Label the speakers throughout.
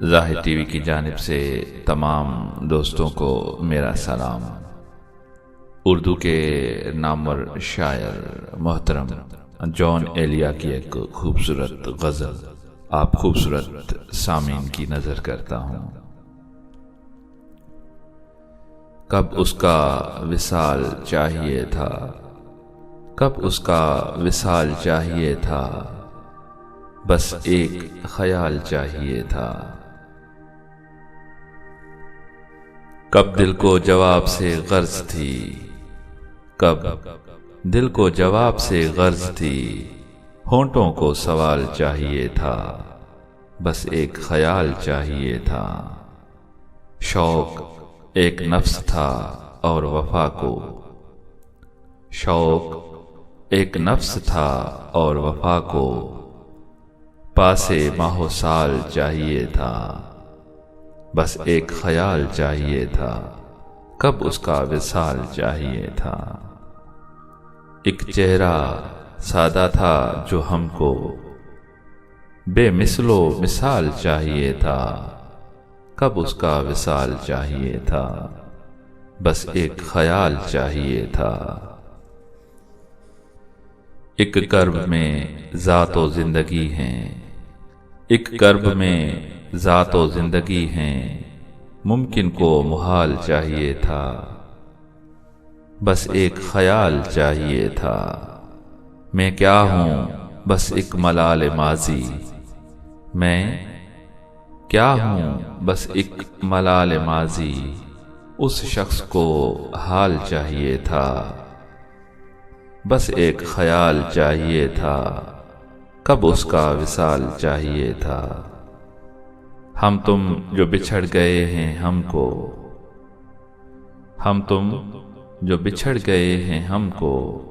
Speaker 1: زاہد T V کی جانب سے تمام دوستوں کو میرا سلام۔ اردو کے نامور شاعر محترم جان ایلیا کی ایک خوبصورت غزل آپ خوبصورت سامعین کی نظر کرتا ہوں۔ کب اس کا وصال چاہیے تھا، کب اس کا وصال چاہیے تھا، بس ایک خیال چاہیے تھا۔ کب دل کو جواب سے غرض تھی، کب دل کو جواب سے غرض تھی، ہونٹوں کو سوال چاہیے تھا، بس ایک خیال چاہیے تھا۔ شوق ایک نفس تھا اور وفا کو، شوق ایک نفس تھا اور وفا کو، پاسے ماہ و سال چاہیے تھا، بس ایک خیال چاہیے تھا۔ کب اس کا وصال چاہیے تھا۔ ایک چہرہ سادہ تھا جو ہم کو، بے مثل و مثال چاہیے تھا۔ کب اس کا وصال چاہیے تھا، بس ایک خیال چاہیے تھا۔ ایک کرب میں ذات و زندگی ہیں، ایک کرب میں ذات و زندگی ہیں، ممکن کو محال چاہیے تھا، بس ایک خیال چاہیے تھا۔ میں کیا ہوں بس ایک ملال ماضی، میں کیا ہوں بس ایک ملال ماضی، اس شخص کو حال چاہیے تھا، بس ایک خیال چاہیے تھا۔ کب اس کا وصال چاہیے تھا۔ ہم تم جو بچھڑ گئے ہیں ہم کو، ہم تم جو بچھڑ گئے ہیں ہم کو،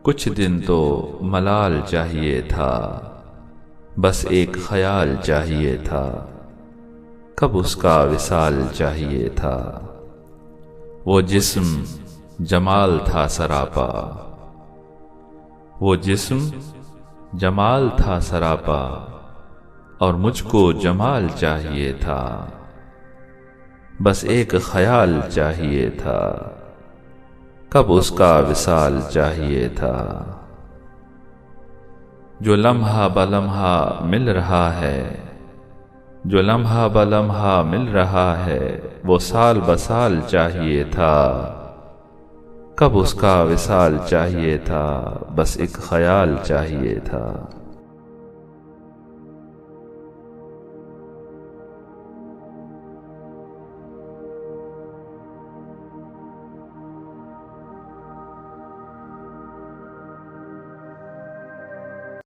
Speaker 1: کچھ دن تو ملال چاہیے تھا، بس ایک خیال چاہیے تھا۔ کب اس کا وصال چاہیے تھا۔ وہ جسم جمال تھا سراپا، وہ جسم جمال تھا سراپا، اور مجھ کو جمال چاہیے تھا، بس ایک خیال چاہیے تھا۔ کب اس کا وصال چاہیے تھا۔ جو لمحہ بلمحہ مل رہا ہے، جو لمحہ بلمحہ مل رہا ہے، وہ سال بسال چاہیے تھا۔ کب اس کا وصال چاہیے تھا، بس ایک خیال چاہیے تھا۔